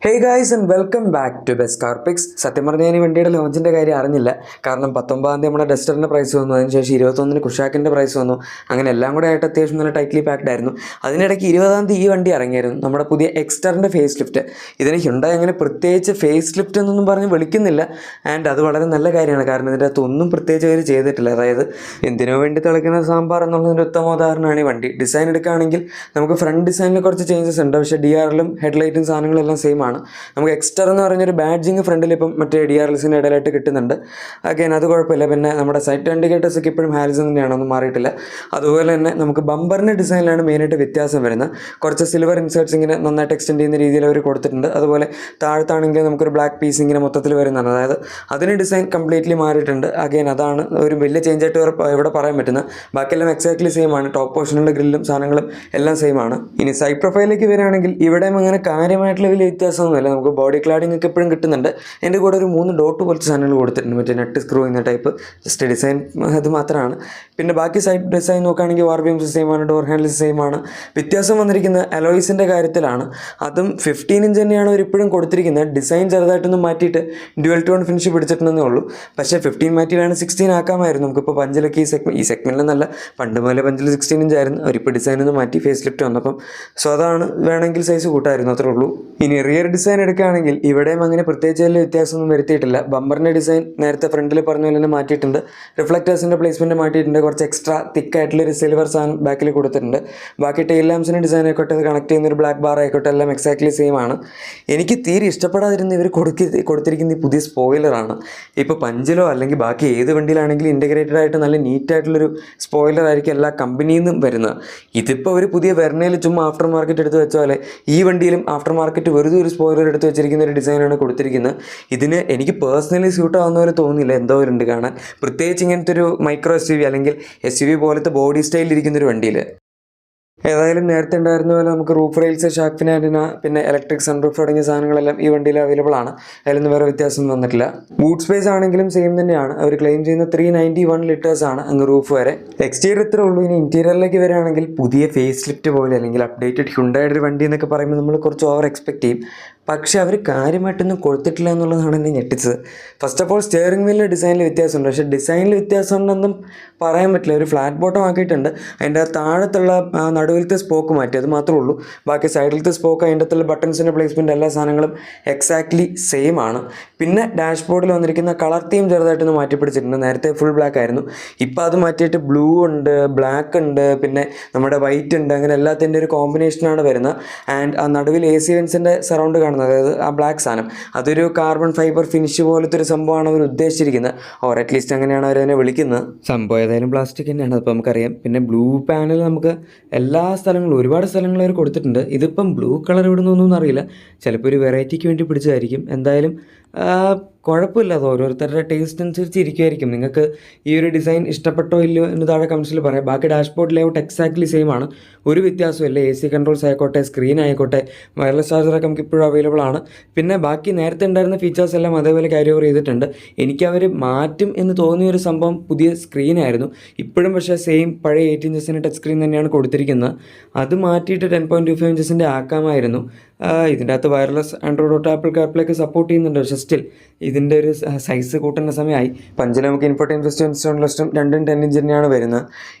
Hey guys and welcome back to Best Car Picks. സത്യം പറഞ്ഞാൽ ഞാൻ ഈ വണ്ടിയുടെ ലോഞ്ചിൻ്റെ കാര്യം അറിഞ്ഞില്ല. കാരണം 19-ാം തീയതി നമ്മുടെ ഡസ്റ്ററിൻ്റെ പ്രൈസ് വന്നു, അതിനുശേഷം 21-ന് കുഷാക്കിൻ്റെ പ്രൈസ് വന്നു. അങ്ങനെ എല്ലാം കൂടെ ആയിട്ട് അത്യാവശ്യം നല്ല ടൈറ്റ്ലി പാക്ഡ് ആയിരുന്നു. അതിനിടയ്ക്ക് 20-ാം തീയതി ഈ വണ്ടി ഇറങ്ങിയായിരുന്നു, നമ്മുടെ പുതിയ എക്സ്റ്ററിൻ്റെ ഫേസ് ലിഫ്റ്റ്. ഇതിന് ഹ്യുണ്ടായി അങ്ങനെ പ്രത്യേകിച്ച് ഫേസ് ലിഫ്റ്റ് എന്നൊന്നും പറഞ്ഞ് വിളിക്കുന്നില്ല. ആൻഡ് അത് വളരെ നല്ല കാര്യമാണ്, കാരണം ഇതിൻ്റെ അകത്ത് ഒന്നും പ്രത്യേകിച്ച് അവർ ചെയ്തിട്ടില്ല. അതായത് എന്തിനോ വേണ്ടി തിളയ്ക്കുന്ന സാമ്പാർ എന്നുള്ളതിൻ്റെ ഉത്തമ ഉദാഹരണമാണ് ഈ വണ്ടി. ഡിസൈൻ എടുക്കുകയാണെങ്കിൽ നമുക്ക് ഫ്രണ്ട് ഡിസൈനിൽ കുറച്ച് ചേഞ്ചസ് ഉണ്ട്, പക്ഷേ DRLും ഹെഡ്ലൈറ്റും സാധനങ്ങളെല്ലാം സെയിം ആണ്. നമുക്ക് എക്സ്റ്റർ എന്ന് പറഞ്ഞൊരു ബാഡ്ജിങ് ഫ്രണ്ടിൽ ഇപ്പം മറ്റേ DRLസിൻ്റെ ഇടയിലായിട്ട് കിട്ടുന്നുണ്ട്. അഗൈൻ അത് കുഴപ്പമില്ല. പിന്നെ നമ്മുടെ സൈറ്റ് ഇൻഡിക്കേറ്റേഴ്സ് ഒക്കെ ഇപ്പോഴും ഹാരിസൺ തന്നെയാണ്, ഒന്നും മാറിയിട്ടില്ല. അതുപോലെ തന്നെ നമുക്ക് ബമ്പറിൻ്റെ ഡിസൈനിലാണ് മെയിനായിട്ട് വ്യത്യാസം വരുന്നത്. കുറച്ച് സിൽവർ ഇൻസേർട്സ് ഇങ്ങനെ നന്നായിട്ട് എക്സ്റ്റെൻഡ് ചെയ്യുന്ന രീതിയിൽ അവർ കൊടുത്തിട്ടുണ്ട്. അതുപോലെ താഴത്താണെങ്കിൽ നമുക്കൊരു ബ്ലാക്ക് പീസ് ഇങ്ങനെ മൊത്തത്തിൽ വരുന്നതാണ്, അതായത് അതിന് ഡിസൈൻ കംപ്ലീറ്റ്ലി മാറിയിട്ടുണ്ട്. അഗൈൻ അതാണ് ഒരു വലിയ ചേഞ്ച് ആയിട്ട് ഇവിടെ പറയാൻ പറ്റുന്നത്. ബാക്കിയെല്ലാം എക്സാക്ട്ലി സെയിം ആണ്. ടോപ്പ് പോർഷനുള്ള ഗ്രില്ലും സാധനങ്ങളും എല്ലാം സെയിം ആണ്. ഇനി സൈഡ് പ്രൊഫൈലിലേക്ക് വരികയാണെങ്കിൽ ഇവിടെയും അങ്ങനെ കാര്യമായിട്ടുള്ള വലിയ വ്യത്യാസമൊന്നുമില്ല. നമുക്ക് ബോഡി ക്ലാഡിംഗ് ഒക്കെ എപ്പോഴും കിട്ടുന്നുണ്ട്. എൻ്റെ കൂടെ ഒരു 3 ഡോട്ട് പോലത്തെ സാധനങ്ങൾ കൊടുത്തിട്ടുണ്ട്, മറ്റേ നെറ്റ് സ്ക്രൂ എന്ന ടൈപ്പ്. ജസ്റ്റ് ഡിസൈൻ അത് മാത്രമാണ്. പിന്നെ ബാക്കി സൈഡ് ഡിസൈൻ നോക്കുകയാണെങ്കിൽ വാർ ബീംസ് സെയിം ആണ്, ഡോർ ഹാൻഡിൽസ് സെയിം ആണ്. വ്യത്യാസം വന്നിരിക്കുന്നത് അലോയ്സിൻ്റെ കാര്യത്തിലാണ്. അതും 15 ഇഞ്ച് തന്നെയാണ് അവർ ഇപ്പോഴും കൊടുത്തിരിക്കുന്നത്. ഡിസൈൻ ചെറുതായിട്ടൊന്നും മാറ്റിയിട്ട് ഡ്യുവൽ ടോൺ ഫിനിഷ് പിടിച്ചിട്ടുണ്ടെന്നേ ഉള്ളൂ. പക്ഷേ 15 മാറ്റിയിലാണ് 16 ആക്കാമായിരുന്നു. നമുക്കിപ്പോൾ പഞ്ചിലൊക്കെ ഈ സെഗ്മെൻറ്റിൽ നല്ല പണ്ട് മുതലേ പഞ്ചിൽ 16 ഇഞ്ച് ആയിരുന്നു. അവരിപ്പോൾ ഡിസൈൻ ഒന്ന് മാറ്റി ഫേസ് ലിഫ്റ്റ് വന്നപ്പം സോ അതാണ്, വേണമെങ്കിൽ സൈസ് കൂട്ടായിരുന്നു, അത്രേ ഉള്ളൂ. ഇനി റിയർ ഡിസൈൻ എടുക്കുകയാണെങ്കിൽ ഇവിടെയും അങ്ങനെ പ്രത്യേകിച്ച് വലിയ വ്യത്യാസമൊന്നും വരുത്തിയിട്ടില്ല. ബമ്പറിൻ്റെ ഡിസൈൻ നേരത്തെ ഫ്രണ്ടിൽ പറഞ്ഞ പോലെ തന്നെ മാറ്റിയിട്ടുണ്ട്. റിഫ്ലക്റ്റേഴ്സിൻ്റെ പ്ലേസ്മെൻറ്റ് മാറ്റിയിട്ടുണ്ട്. കുറച്ച് എക്സ്ട്രാ തിക്കായിട്ടുള്ളൊരു സിൽവർ സാധനം ബാക്കിൽ കൊടുത്തിട്ടുണ്ട്. ബാക്കി ടെയിൽ ലാംപ്സിൻ്റെ ഡിസൈൻ ആയിക്കോട്ടെ, അത് കണക്ട് ചെയ്യുന്നൊരു ബ്ലാക്ക് ബാർ ആയിക്കോട്ടെ, എല്ലാം എക്സാക്ട്ലി സെയിം ആണ്. എനിക്ക് തീരെ ഇഷ്ടപ്പെടാതിരുന്ന ഇവർ കൊടുത്തിരിക്കുന്ന ഈ പുതിയ സ്പോയിലറാണ്. ഇപ്പോൾ പഞ്ചിലോ അല്ലെങ്കിൽ ബാക്കി ഏത് വണ്ടിയിലാണെങ്കിലും ഇൻറ്റഗ്രേറ്റഡ് ആയിട്ട് നല്ല നീറ്റായിട്ടുള്ളൊരു സ്പോയിലർ ആയിരിക്കും എല്ലാ കമ്പനിയിൽ നിന്നും വരുന്നത്. ഇതിപ്പോൾ ഒരു പുതിയ വെർണയിൽ ചുമ്മാ ആഫ്റ്റർ മാർക്കറ്റ് എടുത്ത് വെച്ച പോലെ ഈ വണ്ടിയിലും ആഫ്റ്റർ മാർക്കറ്റ് വെറുതെ ഒരു സ്പോയിലർ എടുത്ത് വെച്ചിരിക്കുന്ന ഒരു ഡിസൈനാണ് കൊടുത്തിരിക്കുന്നത്. ഇതിന് എനിക്ക് പേഴ്സണലി സ്യൂട്ട് ആവുന്ന പോലെ തോന്നുന്നില്ല, എന്തോ ഉണ്ട് കാണാൻ. പ്രത്യേകിച്ച് ഇങ്ങനത്തെ ഒരു മൈക്രോ SUV അല്ലെങ്കിൽ SUV പോലത്തെ ബോഡി സ്റ്റൈലിരിക്കുന്നൊരു വണ്ടിയിൽ. ഏതായാലും നേരത്തെ ഉണ്ടായിരുന്ന പോലെ നമുക്ക് roof rails, shark fin antenna, പിന്നെ ഇലക്ട്രിക് സൺറൂഫ് തുടങ്ങിയ സാധനങ്ങളെല്ലാം ഈ വണ്ടിയിൽ അവൈലബിൾ ആണ്. അതിലൊന്നും വേറെ വ്യത്യാസം വന്നിട്ടില്ല. ബൂട്ട് സ്പേസ് ആണെങ്കിലും സെയിം തന്നെയാണ്. അവർ ക്ലെയിം ചെയ്യുന്ന 391 ലിറ്റേഴ്സ് ആണ് അങ്ങ് റൂഫ് വരെ. എക്സ്റ്റീരിയർ ഇത്രേ ഉള്ളൂ. ഇനി ഇൻറ്റീരിയറിലേക്ക് വരികയാണെങ്കിൽ പുതിയ ഫേസ് ലിഫ്റ്റ് പോലെ അല്ലെങ്കിൽ അപ്ഡേറ്റഡ് ഹ്യുണ്ടായുടെ ഒരു വണ്ടി എന്നൊക്കെ പറയുമ്പോൾ നമ്മൾ കുറച്ച് ഓവർ എക്സ്പെക്ട് ചെയ്യും. പക്ഷേ അവർ കാര്യമായിട്ടൊന്നും കൊടുത്തിട്ടില്ല എന്നുള്ളതാണ് എന്നെ ഞെട്ടിച്ചത്. ഫസ്റ്റ് ഓഫ് ഓൾ സ്റ്റിയറിംഗ് വീലിൻ്റെ ഡിസൈനിൽ വ്യത്യാസമുണ്ട്, പക്ഷേ ഡിസൈനിൽ വ്യത്യാസം ഉണ്ടെന്നും പറയാൻ പറ്റില്ല. ഒരു ഫ്ലാറ്റ് ബോട്ടം ആക്കിയിട്ടുണ്ട്. അതിൻ്റെ താഴത്തുള്ള നടുവിലത്തെ സ്പോക്ക് മാറ്റി, അത് മാത്രമേ ഉള്ളൂ. ബാക്കി സൈഡിലത്തെ സ്പോക്ക്, അതിൻ്റെ അകത്തുള്ള ബട്ടൺസിൻ്റെ പ്ലേസ്മെൻറ്റ്, എല്ലാ സാധനങ്ങളും എക്സാക്ട്ലി സെയിം ആണ്. പിന്നെ ഡാഷ്ബോർഡിൽ വന്നിരിക്കുന്ന കളർ തീം ചെറുതായിട്ടൊന്ന് മാറ്റി പിടിച്ചിട്ടുണ്ട്. നേരത്തെ ഫുൾ ബ്ലാക്ക് ആയിരുന്നു, ഇപ്പോൾ അത് മാറ്റിയിട്ട് ബ്ലൂ ഉണ്ട്, ബ്ലാക്ക് ഉണ്ട്, പിന്നെ നമ്മുടെ വൈറ്റ് ഉണ്ട്. അങ്ങനെ എല്ലാത്തിൻ്റെ ഒരു കോമ്പിനേഷനാണ് വരുന്നത്. ആൻഡ് ആ നടുവിൽ AC വെൻസിൻ്റെ സറൗണ്ട് കാണുന്നത്, അതായത് ആ ബ്ലാക്ക് സാധനം, അതൊരു കാർബൺ ഫൈബർ ഫിനിഷ് പോലത്തെ ഒരു സംഭവമാണ് അവർ ഉദ്ദേശിച്ചിരിക്കുന്നത്. ഓർ അറ്റ്ലീസ്റ്റ് അങ്ങനെയാണ് അവരതിനെ വിളിക്കുന്നത്. സംഭവം ഏതായാലും പ്ലാസ്റ്റിക് തന്നെയാണ്, അതിപ്പോൾ നമുക്കറിയാം. പിന്നെ ബ്ലൂ പാനൽ നമുക്ക് എല്ലാ സ്ഥലങ്ങളും, ഒരുപാട് സ്ഥലങ്ങൾ അവർ കൊടുത്തിട്ടുണ്ട്. ഇതിപ്പം ബ്ലൂ കളർ ഇവിടുന്നൊന്നും അറിയില്ല, ചിലപ്പോൾ ഒരു വെറൈറ്റിക്ക് വേണ്ടി പിടിച്ചതായിരിക്കും. എന്തായാലും കുഴപ്പമില്ല, അത് ഓരോരുത്തരുടെ ടേസ്റ്റ് അനുസരിച്ച് ഇരിക്കുമായിരിക്കും. നിങ്ങൾക്ക് ഈ ഒരു ഡിസൈൻ ഇഷ്ടപ്പെട്ടോ ഇല്ലയോ എന്ന് താഴെ കമൻസിൽ പറയാം. ബാക്കി ഡാഷ്ബോർഡ് ലേഔട്ട് എക്സാക്ട്ലി സെയിം ആണ്, ഒരു വ്യത്യാസമില്ല. AC കൺട്രോൾസ് ആയിക്കോട്ടെ, സ്ക്രീൻ ആയിക്കോട്ടെ, വയർലെസ് ചാർജറൊക്കെ നമുക്ക് ഇപ്പോഴും അവൈലബിൾ ആണ്. പിന്നെ ബാക്കി നേരത്തെ ഉണ്ടായിരുന്ന ഫീച്ചേഴ്സ് എല്ലാം അതേപോലെ ക്യാരി ഓവർ ചെയ്തിട്ടുണ്ട്. എനിക്ക് അവർ മാറ്റും എന്ന് തോന്നിയൊരു സംഭവം പുതിയ സ്ക്രീനായിരുന്നു. ഇപ്പോഴും പക്ഷേ സെയിം പഴയ 8 ഇഞ്ചസിൻ്റെ ടച്ച് സ്ക്രീൻ തന്നെയാണ് കൊടുത്തിരിക്കുന്നത്. അത് മാറ്റിയിട്ട് 10.25 ഇഞ്ചസിൻ്റെ ആക്കാമായിരുന്നു. ഇതിൻ്റെ അകത്ത് വയർലെസ് ആൻഡ്രോയിഡ് ഓട്ടോ, ആപ്പിൾ കാർപ്ലേക്ക് സപ്പോർട്ട് ചെയ്യുന്നുണ്ട്. പക്ഷേ സ്റ്റിൽ ഇതിൻ്റെ ഒരു സൈസ് കൂട്ടുന്ന സമയമായി. പഞ്ചിൽ നമുക്ക് ഇൻഫോർടൈൻമെന്റ് സിസ്റ്റം, ഇൻസ്ട്രുമെന്റ് സിസ്റ്റം രണ്ടും 10 ഇഞ്ച് തന്നെയാണ് വരുന്നത്.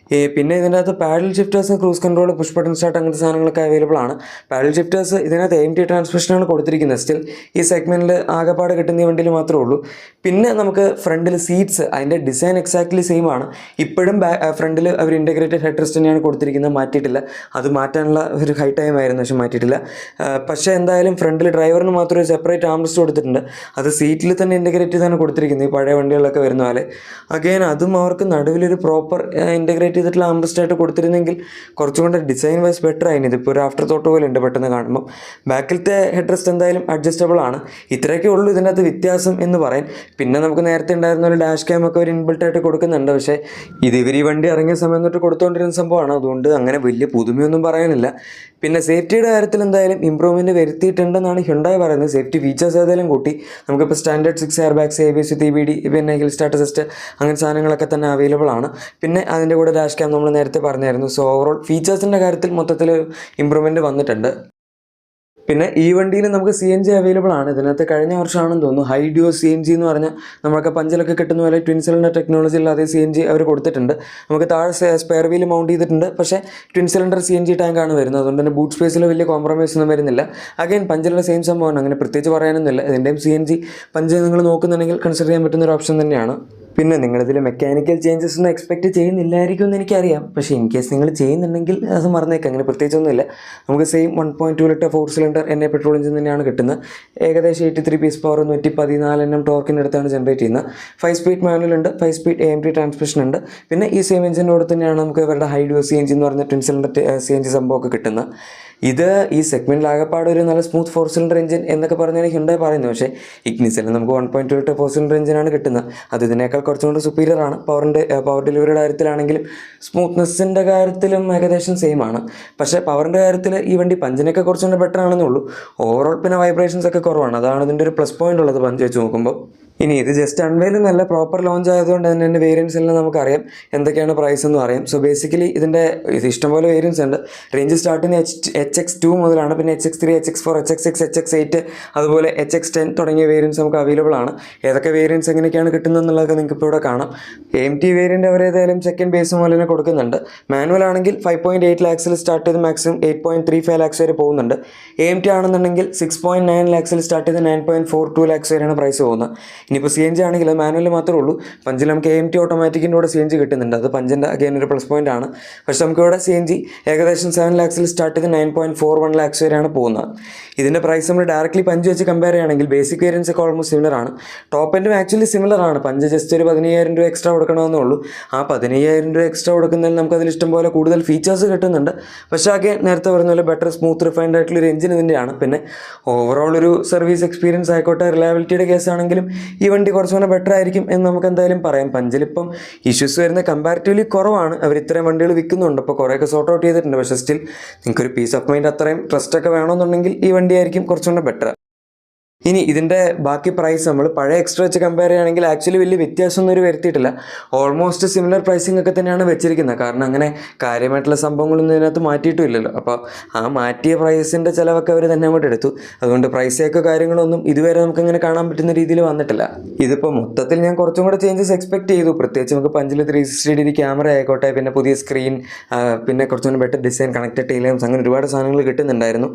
പിന്നെ ഇതിൻ്റെ അകത്ത് paddle shifters, cruise control, push button start അങ്ങനത്തെ സാധനങ്ങളൊക്കെ അവൈലബിൾ ആണ്. പാഡൽ ഷിഫ്റ്റേഴ്സ് ഇതിനകത്ത് AMT ട്രാൻസ്മിഷനാണ് കൊടുത്തിരിക്കുന്നത്. സ്റ്റിൽ ഈ സെഗ്മെൻറ്റിൽ ആകെപ്പാട് കിട്ടുന്ന ഈ വണ്ടിയിൽ മാത്രമേ ഉള്ളൂ. പിന്നെ നമുക്ക് ഫ്രണ്ടിൽ സീറ്റ്സ്, അതിൻ്റെ ഡിസൈൻ എക്സാക്ട്ലി സെയിം ആണ്. ഇപ്പോഴും ഫ്രണ്ടിൽ അവർ ഇൻറ്റഗ്രേറ്റഡ് ഹെഡ് റെസ്റ്റ് തന്നെയാണ് കൊടുത്തിരിക്കുന്നത്, മാറ്റിയിട്ടില്ല. അത് മാറ്റാനുള്ള ഒരു ഹൈ ടൈം ആയിരുന്നു, പക്ഷേ മാറ്റിയിട്ടില്ല. പക്ഷേ എന്തായാലും ഫ്രണ്ടിൽ ഡ്രൈവറിന് മാത്രം ഒരു സെപ്പറേറ്റ് ആംറസ്റ്റ് കൊടുത്തിട്ടുണ്ട്. അത് സീറ്റിൽ തന്നെ ഇൻറ്റഗ്രേറ്റ് ചെയ്താണ് കൊടുത്തിരിക്കുന്നത്, ഈ പഴയ വണ്ടികളിലൊക്കെ വരുന്ന പോലെ. അഗൈൻ അതും അവർക്ക് നടുവിലൊരു പ്രോപ്പർ ഇൻറ്റഗ്രേറ്റ് ചെയ്തിട്ടുള്ള ആംറസ്റ്റ് ആയിട്ട് കൊടുത്തിരുന്നെങ്കിൽ കുറച്ചും കൂടെ ഡിസൈൻ വൈസ് ബെറ്റർ ആയിരുന്നു. ഇതിപ്പോൾ ഒരു ആഫ്റ്റർ തോട്ട് പോലെ ഉണ്ട് പെട്ടെന്ന് കാണുമ്പോൾ. ബാക്കിലത്തെ ഹെഡ് റെസ്റ്റ് എന്തായാലും അഡ്ജസ്റ്റബിൾ ആണ്. ഇത്രയൊക്കെ ഉള്ളൂ ഇതിനകത്ത് വ്യത്യാസം എന്ന് പറയാൻ. പിന്നെ നമുക്ക് നേരത്തെ ഉണ്ടായിരുന്ന ഒരു ഡാഷ് ക്യാം ഒക്കെ ഒരു ഇൻബിൾട്ടായിട്ട് കൊടുക്കുന്നുണ്ട്. പക്ഷേ ഇത് ഇവർ ഈ വണ്ടി ഇറങ്ങിയ സമയം തൊട്ട് കൊടുത്തുകൊണ്ടിരുന്ന സംഭവമാണ്, അതുകൊണ്ട് അങ്ങനെ വലിയ പുതുമയൊന്നും പറയാനില്ല. പിന്നെ സേഫ്റ്റിയുടെ കാര്യത്തിൽ എന്തായാലും ഇമ്പ്രൂവ്മെൻറ്റ് വരുത്തിയിട്ടുണ്ടെന്നാണ് ഹ്യുണ്ടായി പറയുന്നത്. സേഫ്റ്റി ഫീച്ചേഴ്സ് ഏതായാലും കൂട്ടി. നമുക്കിപ്പോൾ standard 6 air bags, ABS, EBD, പിന്നെ ഹിൽ സ്റ്റാർട്ട് അസിസ്റ്റ് അങ്ങനെ സാധനങ്ങളൊക്കെ തന്നെ അവൈലബിൾ ആണ്. പിന്നെ അതിൻ്റെ കൂടെ ഡാഷ് ക്യാം നമ്മൾ നേരത്തെ പറഞ്ഞായിരുന്നു. സോ ഓവറോൾ ഫീച്ചേഴ്സിൻ്റെ കാര്യത്തിൽ മൊത്തത്തിൽ ഇമ്പ്രൂവ്മെൻറ്റ് വന്നിട്ടുണ്ട്. പിന്നെ ഈ വണ്ടിയിൽ നമുക്ക് CNG അവൈലബിൾ ആണ്. ഇതിനകത്ത് കഴിഞ്ഞ വർഷമാണെന്ന് തോന്നുന്നു ഹൈഡ്യോ CNG എന്ന് പറഞ്ഞാൽ നമ്മളൊക്കെ പഞ്ചിലൊക്കെ കിട്ടുന്ന പോലെ ട്വിൻ സിലിണ്ടർ ടെക്നോളജിയിൽ അതേ CNG അവർ കൊടുത്തിട്ടുണ്ട്. നമുക്ക് താഴെ സ്പെയർ വീൽ മൗണ്ട് ചെയ്തിട്ടുണ്ട്. പക്ഷേ ട്വിൻ സിലിണ്ടർ CNG ടാങ്കാണ് വരുന്നത്. അതുകൊണ്ട് തന്നെ ബൂട്ട് സ്പേസിൽ വലിയ കോംപ്രമൈസ് ഒന്നും വരുന്നില്ല. അഗൈൻ പഞ്ചിലുള്ള സെയിം സംഭവമാണ്, അങ്ങനെ പ്രത്യേകിച്ച് പറയാനൊന്നുമില്ല. ഇതിൻ്റെയും CNG പഞ്ച് നിങ്ങൾ നോക്കുന്നുണ്ടെങ്കിൽ കൺസിഡർ ചെയ്യാൻ പറ്റുന്ന ഒരു ഓപ്ഷൻ തന്നെയാണ്. പിന്നെ നിങ്ങളിതിൽ മെക്കാനിക്കൽ ചേഞ്ചസ് ഒന്നും എക്സ്പെക്റ്റ് ചെയ്യുന്നില്ലായിരിക്കും എന്ന് എനിക്കറിയാം. പക്ഷേ ഇൻ കേസ് നിങ്ങൾ ചെയ്യുന്നുണ്ടെങ്കിൽ അത് മറന്നേക്കാം, അങ്ങനെ പ്രത്യേകിച്ചൊന്നുമില്ല. നമുക്ക് same 1.2 litre 4 cylinder NA petrol engine തന്നെയാണ് കിട്ടുന്നത്. ഏകദേശം 83 പീസ് പവർ 114 Nm ടോർക്കിൻ്റെ അടുത്താണ് ജനറേറ്റ് ചെയ്യുന്നത്. 5 സ്പീഡ് മാനുവൽ ഉണ്ട്, 5 സ്പീഡ് AMT ട്രാൻസ്മിഷൻ ഉണ്ട്. പിന്നെ ഈ സെയിം എഞ്ചിനോട് തന്നെയാണ് നമുക്ക് ഇവരുടെ ഹൈഡ്യോ CNG എന്ന് പറഞ്ഞ ട്വിൻ സിലിണ്ടർ CNG സംഭവമൊക്കെ കിട്ടുന്നത്. ഇത് ഈ സെഗ്മെൻറ്റിലാകപ്പാട് ഒരു നല്ല സ്മൂത്ത് 4 സിലിണ്ടർ എഞ്ചിൻ എന്നൊക്കെ പറഞ്ഞാൽ ഹ്യുണ്ടായി പറയുന്നത്. പക്ഷേ ഇഗ്നിസിൽ നമുക്ക് 1.2 ലിറ്റർ 4 സിലിണ്ടർ എഞ്ചിനാണ് കിട്ടുന്നത്. അത് ഇതിനേക്കാൾ കുറച്ചുകൂടി സുപ്പീരിയർ ആണ്. പവർ ഡെലിവറിയുടെ കാര്യത്തിലാണെങ്കിലും സ്മൂത്ത്നെസ്സിൻ്റെ കാര്യത്തിലും ഏകദേശം സെയിം ആണ്. പക്ഷേ പവറിൻ്റെ കാര്യത്തിൽ ഈ വണ്ടി പഞ്ചിനൊക്കെ കുറച്ചുകൂടി ബെറ്റർ ആണെന്നേ ഉള്ളൂ. ഓവറോൾ പിന്നെ വൈബ്രേഷൻസ് ഒക്കെ കുറവാണ്. അതാണ് ഇതിൻ്റെ ഒരു പ്ലസ് പോയിന്റ് ഉള്ളത് പഞ്ച് വെച്ച് നോക്കുമ്പോൾ. ഇനി ഇത് ജസ്റ്റ് അൺവെയിൽ നല്ല പ്രോപ്പർ ലോഞ്ച് ആയതുകൊണ്ട് തന്നെ എൻ്റെ വേരിയൻസ് എല്ലാം നമുക്കറിയാം, എന്തൊക്കെയാണ് പ്രൈസ് എന്നും അറിയാം. സോ ബേസിക്കലി ഇത് ഇഷ്ടംപോലെ വേരിയൻസ് ഉണ്ട്. റേഞ്ച് സ്റ്റാർട്ടിങ് HX2 മുതലാണ്. പിന്നെ HX3, HX4, HX6, HX8 അതുപോലെ HX10 തുടങ്ങിയ വേരിയൻസ് നമുക്ക് അവൈലബിൾ ആണ്. ഏതൊക്കെ വേരിയൻസ് എങ്ങനെയൊക്കെയാണ് കിട്ടുന്നത് എന്നുള്ളതൊക്കെ നിങ്ങൾക്ക് ഇപ്പോൾ ഇവിടെ കാണാം. AMT വേരിയൻ്റ് അവർ ഏതായാലും സെക്കൻഡ് ബേസ് പോലെ തന്നെ കൊടുക്കുന്നുണ്ട്. മാനുവൽ ആണെങ്കിൽ 5.8 ലാക്സിൽ സ്റ്റാർട്ട് ചെയ്ത് മാക്സിമം 8.35 ലാക്സ് വരെ പോകുന്നുണ്ട്. AMT ആണെന്നുണ്ടെങ്കിൽ 6.9 ലാക്സിൽ സ്റ്റാർട്ട് ചെയ്ത് 9.42 ലാക്സ് വരെയാണ് പ്രൈസ് പോകുന്നത്. ഇനിയിപ്പോൾ CNG ആണെങ്കിൽ മാനുവൽ മാത്രമേ ഉള്ളൂ. പഞ്ചിൽ നമുക്ക് AMT ഓട്ടോമാറ്റിക്കിൻ്റെ കൂടെ CNG കിട്ടുന്നുണ്ട്. അത് പഞ്ചിൻ്റെ അഗൈൻ ഒരു പ്ലസ് പോയിന്റ് ആണ്. പക്ഷേ നമുക്കിവിടെ CNG ഏകദേശം 7 ലാക്സിൽ സ്റ്റാർട്ട് ചെയ്ത് 9.41 ലാക്സ് വരെയാണ് പോകുന്നത്. ഇതിൻ്റെ പ്രൈസ് നമ്മൾ ഡയറക്റ്റ്ലി പഞ്ച് വെച്ച് കമ്പയർ ചെയ്യുകയാണെങ്കിൽ ബേസിക് വേരിയൻസ് ഒക്കെ ഓൾമോസ്റ്റ് സിമിലർ ആണ്. ടോപ്പ് എൻഡും ആക്ച്വലി സിമിലർ ആണ്. പഞ്ച് ജസ്റ്റ് ഒരു 15,000 രൂപ എക്സ്ട്രാ കൊടുക്കണമെന്നേ ഉള്ളൂ. ആ 15,000 രൂപ എക്സ്ട്രാ കൊടുക്കുന്നതിൽ നമുക്കതിൽ ഇഷ്ടംപോലെ കൂടുതൽ ഫീച്ചേഴ്സ് കിട്ടുന്നുണ്ട്. പക്ഷേ അഗൈൻ നേരത്തെ പറഞ്ഞ പോലെ ബെറ്റർ സ്മൂത്ത് റിഫൈൻഡ് ആയിട്ടുള്ളൊരു എഞ്ചിൻ ഇതിൻ്റെയാണ്. പിന്നെ ഓവറോൾ ഒരു സർവീസ് എക്സ്പീരിയൻസ് ആയിക്കോട്ടെ, റിലയബിലിറ്റിയുടെ കേസ് ആണെങ്കിലും ഈ വണ്ടി കുറച്ചുകൂടെ ബെറ്റർ ആയിരിക്കും എന്ന് നമുക്ക് എന്തായാലും പറയാം. പഞ്ചിലിപ്പം ഇഷ്യൂസ് വരുന്ന കമ്പാരിറ്റീവ്ലി കുറവാണ്. അവർ ഇത്രയും വണ്ടികൾ വിൽക്കുന്നുണ്ട്. അപ്പോൾ കുറേയൊക്കെ സോർട്ട് ഔട്ട് ചെയ്തിട്ടുണ്ട്. പക്ഷേ സ്റ്റിൽ നിങ്ങൾക്കൊരു പീസ് ഓഫ് മൈൻഡ് അത്രയും ട്രസ്റ്റൊക്കെ വേണമെന്നുണ്ടെങ്കിൽ ഈ വണ്ടിയായിരിക്കും കുറച്ചുകൂടെ ബെറ്റർ. ഇനി ഇതിൻ്റെ ബാക്കി പ്രൈസ് നമ്മൾ പഴയ എക്സ്ട്രാ വെച്ച് കമ്പയർ ചെയ്യുകയാണെങ്കിൽ ആക്ച്വലി വലിയ വ്യത്യാസമൊന്നും ഒരു വരുത്തിയിട്ടില്ല. ഓൾമോസ്റ്റ് സിമിലർ പ്രൈസിംഗ് ഒക്കെ തന്നെയാണ് വെച്ചിരിക്കുന്നത്. കാരണം അങ്ങനെ കാര്യമായിട്ടുള്ള സംഭവങ്ങളൊന്നും ഇതിനകത്ത് മാറ്റിയിട്ടും ഇല്ലല്ലോ. അപ്പോൾ ആ മാറ്റിയ പ്രൈസിൻ്റെ ചിലവൊക്കെ അവർ തന്നെ അങ്ങോട്ട് എടുത്തു. അതുകൊണ്ട് പ്രൈസൊക്കെ കാര്യങ്ങളൊന്നും ഇതുവരെ നമുക്കങ്ങനെ കാണാൻ പറ്റുന്ന രീതിയിൽ വന്നിട്ടില്ല. ഇതിപ്പോൾ മൊത്തത്തിൽ ഞാൻ കുറച്ചും കൂടെ ചേഞ്ചസ് എക്സ്പെക്ട് ചെയ്തു. പ്രത്യേകിച്ച് നമുക്ക് പഞ്ചിൽ 360° ക്യാമറ ആയിക്കോട്ടെ, പിന്നെ പുതിയ സ്ക്രീൻ, പിന്നെ കുറച്ചുകൂടി ബെറ്റർ ഡിസൈൻ, കണക്റ്റഡ് ടൈലംസ്, അങ്ങനെ ഒരുപാട് സാധനങ്ങൾ കിട്ടുന്നുണ്ടായിരുന്നു.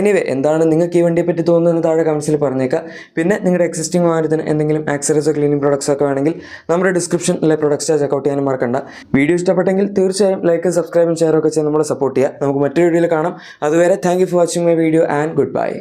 എനിവേ എന്താണ് നിങ്ങൾക്ക് ഈ വണ്ടിയെ പറ്റി തോന്നുന്നത് താഴെ കമൻസിൽ പറഞ്ഞേക്കാം. പിന്നെ നിങ്ങളുടെ എക്സിസ്റ്റിംഗ് വാഹനത്തിന് എന്തെങ്കിലും ആക്സറീസോ ക്ലീനിങ് പ്രോഡക്ട്സ് ഒക്കെ വേണമെങ്കിൽ നമ്മുടെ ഡിസ്ക്രിപ്ഷനിലെ പ്രൊഡക്ട്സ് ചെക്കൗട്ട് ചെയ്യാനും മറക്കണ്ട. വീഡിയോ ഇഷ്ടപ്പെട്ടെങ്കിൽ തീർച്ചയായും ലൈക്കും സബ്സ്ക്രൈബും ഷെയറും ഒക്കെ ചെയ്ത് നമ്മളെ സപ്പോർട്ട് ചെയ്യുക. നമുക്ക് മറ്റൊരു വീഡിയോയിൽ കാണാം. അതുവരെ thank you for watching my video and good bye.